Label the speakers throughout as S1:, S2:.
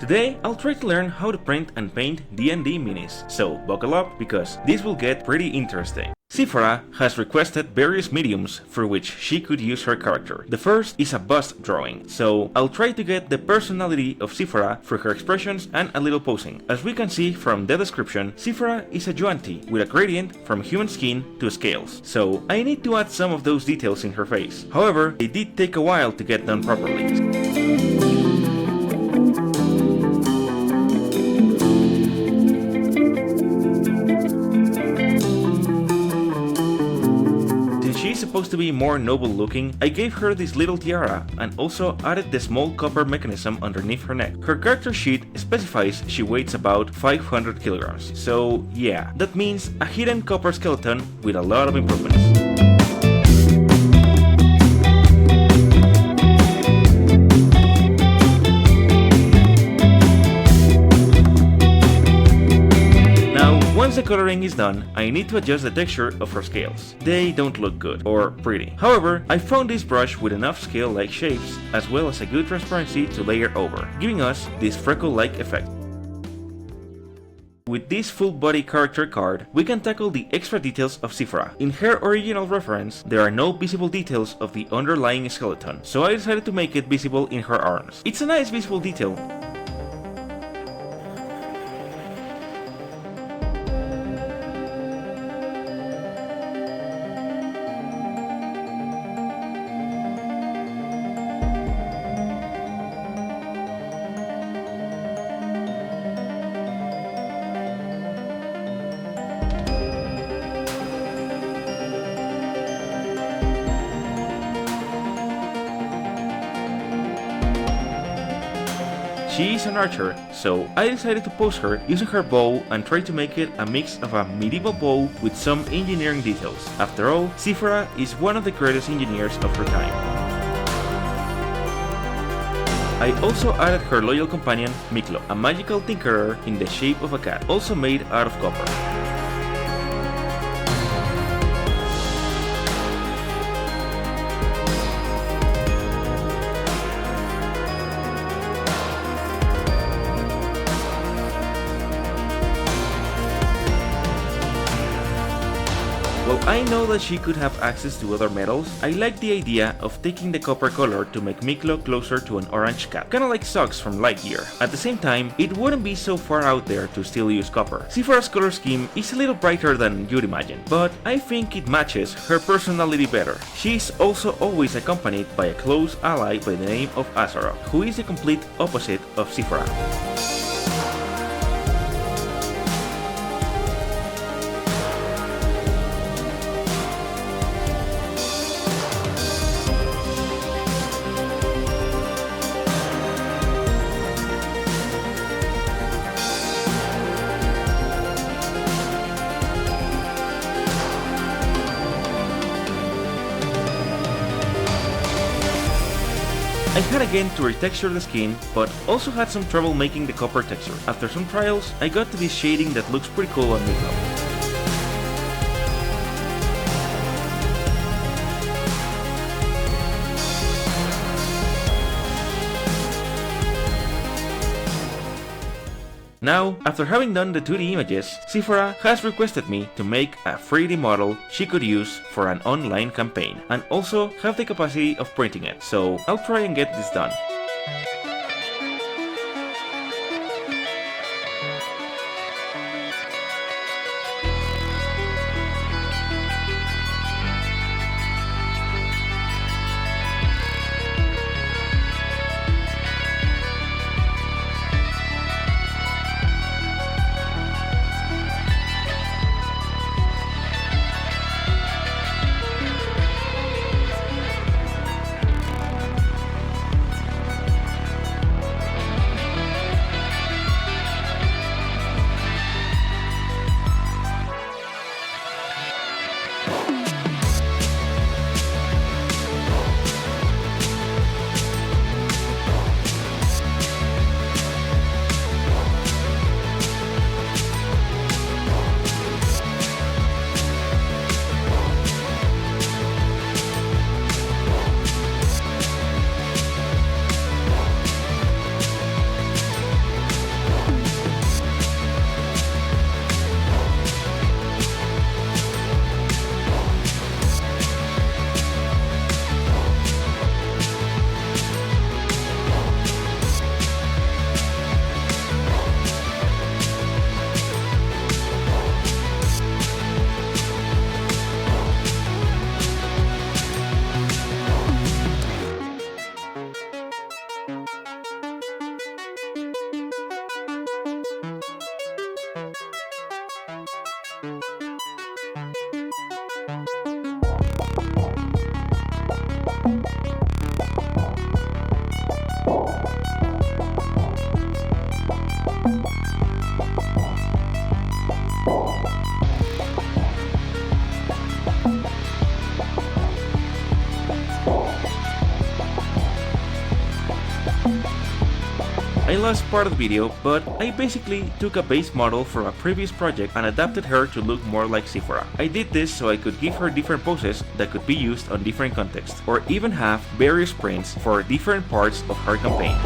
S1: Today, I'll try to learn how to print and paint D&D minis, so buckle up because this will get pretty interesting. Sephora has requested various mediums for which she could use her character. The first is a bust drawing, so I'll try to get the personality of Sephora through her expressions and a little posing. As we can see from the description, Sephora is a Yuan-Ti with a gradient from human skin to scales, so I need to add some of those details in her face. However, it did take a while to get done properly. She's supposed to be more noble looking, I gave her this little tiara and also added the small copper mechanism underneath her neck. Her character sheet specifies she weighs about 500 kilograms, so yeah, that means a hidden copper skeleton with a lot of improvements. Once the coloring is done, I need to adjust the texture of her scales. They don't look good, or pretty. However, I found this brush with enough scale-like shapes, as well as a good transparency to layer over, giving us this freckle-like effect. With this full body character card, we can tackle the extra details of Sephora. In her original reference, there are no visible details of the underlying skeleton, so I decided to make it visible in her arms. It's a nice visible detail. She is an archer, so I decided to pose her using her bow and try to make it a mix of a medieval bow with some engineering details. After all, Sephora is one of the greatest engineers of her time. I also added her loyal companion, Miklo, a magical tinkerer in the shape of a cat, also made out of copper. While I know that she could have access to other metals, I like the idea of taking the copper color to make Miklo closer to an orange cat, kinda like Socks from Lightyear. At the same time, it wouldn't be so far out there to still use copper. Sephora's color scheme is a little brighter than you'd imagine, but I think it matches her personality better. She is also always accompanied by a close ally by the name of Azeroth, who is the complete opposite of Sephora. I had again to retexture the skin, but also had some trouble making the copper texture. After some trials, I got to this shading that looks pretty cool on Miklo. Now, after having done the 2D images, Sephora has requested me to make a 3D model she could use for an online campaign, and also have the capacity of printing it, so I'll try and get this done. I lost part of the video, but I basically took a base model from a previous project and adapted her to look more like Sephora. I did this so I could give her different poses that could be used on different contexts, or even have various prints for different parts of her campaign.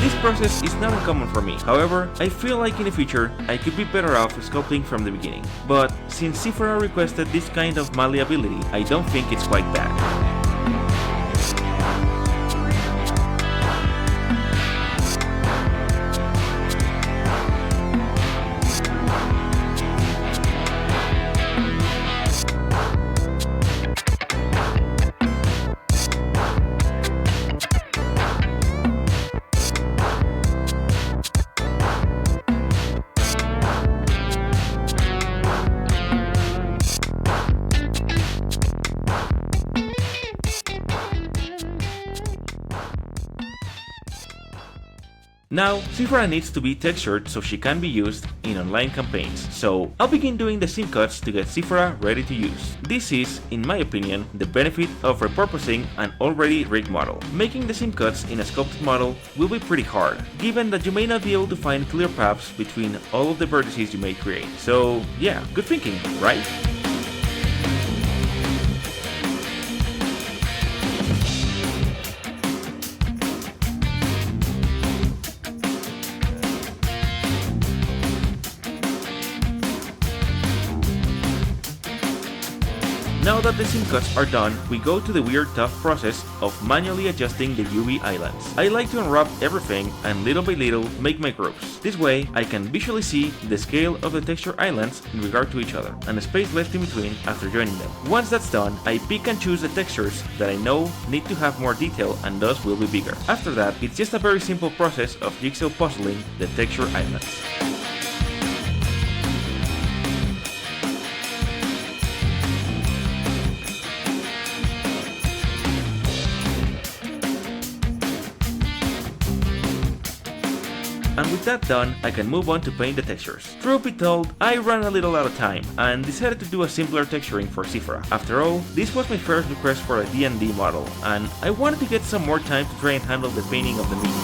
S1: This process is not uncommon for me, however, I feel like in the future I could be better off sculpting from the beginning. But since Sephora requested this kind of malleability, I don't think it's quite bad. Now, Sephora needs to be textured so she can be used in online campaigns, so I'll begin doing the seam cuts to get Sephora ready to use. This is, in my opinion, the benefit of repurposing an already rigged model. Making the seam cuts in a sculpted model will be pretty hard, given that you may not be able to find clear paths between all of the vertices you may create. So yeah, good thinking, right? Now that the seam cuts are done, we go to the weird tough process of manually adjusting the UV islands. I like to unwrap everything and little by little make my groups. This way I can visually see the scale of the texture islands in regard to each other, and the space left in between after joining them. Once that's done, I pick and choose the textures that I know need to have more detail and thus will be bigger. After that, it's just a very simple process of jigsaw puzzling the texture islands. And with that done, I can move on to paint the textures. Truth be told, I ran a little out of time and decided to do a simpler texturing for Sephora. After all, this was my first request for a D&D model, and I wanted to get some more time to try and handle the painting of the meat.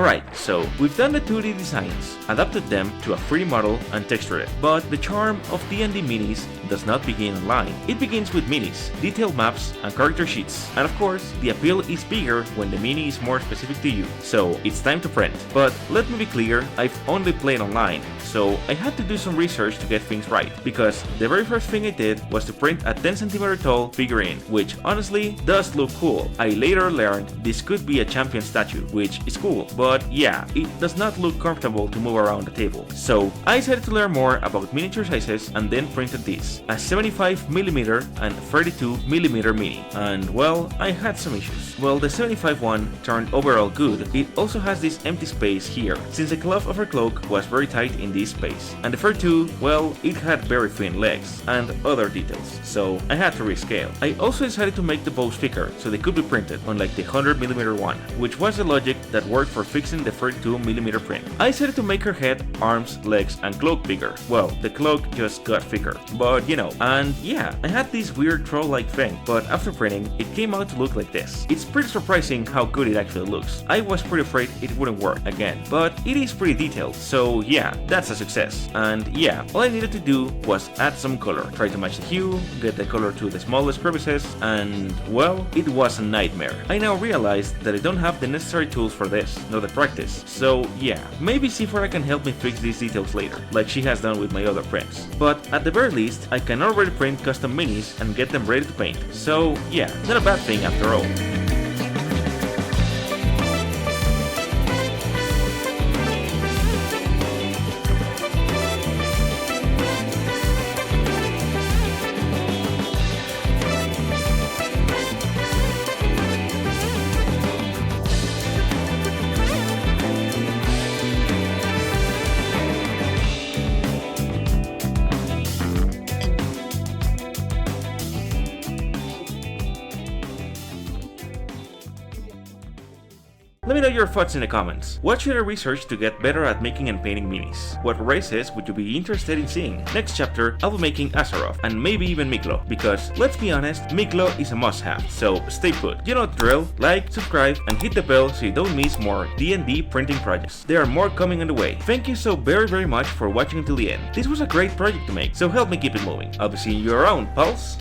S1: Alright, so we've done the 2D designs, adapted them to a 3D model and textured it. But the charm of D&D minis does not begin online. It begins with minis, detailed maps, and character sheets. And of course, the appeal is bigger when the mini is more specific to you. So it's time to print. But let me be clear, I've only played online, so I had to do some research to get things right, because the very first thing I did was to print a 10cm tall figurine, which honestly does look cool. I later learned this could be a champion statue, which is cool, but yeah, it does not look comfortable to move around the table. So I decided to learn more about miniature sizes and then printed this, a 75mm and 32mm mini, and well, I had some issues. Well, the 75 one turned overall good. It also has this empty space here, since the cloth of her cloak was very tight in this space, and the 32, well, it had very thin legs and other details, so I had to rescale. I also decided to make the bows thicker so they could be printed, unlike the 100mm one, which was the logic that worked for fixing the 32mm print. I decided to make her head, arms, legs, and cloak bigger. Well, the cloak just got thicker, but you know, and yeah, I had this weird troll-like thing, but after printing, it came out to look like this. It's pretty surprising how good it actually looks. I was pretty afraid it wouldn't work again, but it is pretty detailed, so yeah, that's a success. And yeah, all I needed to do was add some color, try to match the hue, get the color to the smallest crevices, and well, it was a nightmare. I now realized that I don't have the necessary tools for this, nor the practice, so yeah, maybe Sephora can help me fix these details later, like she has done with my other prints. But at the very least, I can already print custom minis and get them ready to paint, so yeah, not a bad thing after all. Let me know your thoughts in the comments. What should I research to get better at making and painting minis? What races would you be interested in seeing? Next chapter, I'll be making Azeroth, and maybe even Miklo, because let's be honest, Miklo is a must-have, so stay put. You know the drill, like, subscribe, and hit the bell so you don't miss more D&D printing projects. There are more coming on the way. Thank you so very much for watching until the end. This was a great project to make, so help me keep it moving. I'll be seeing you around, pals!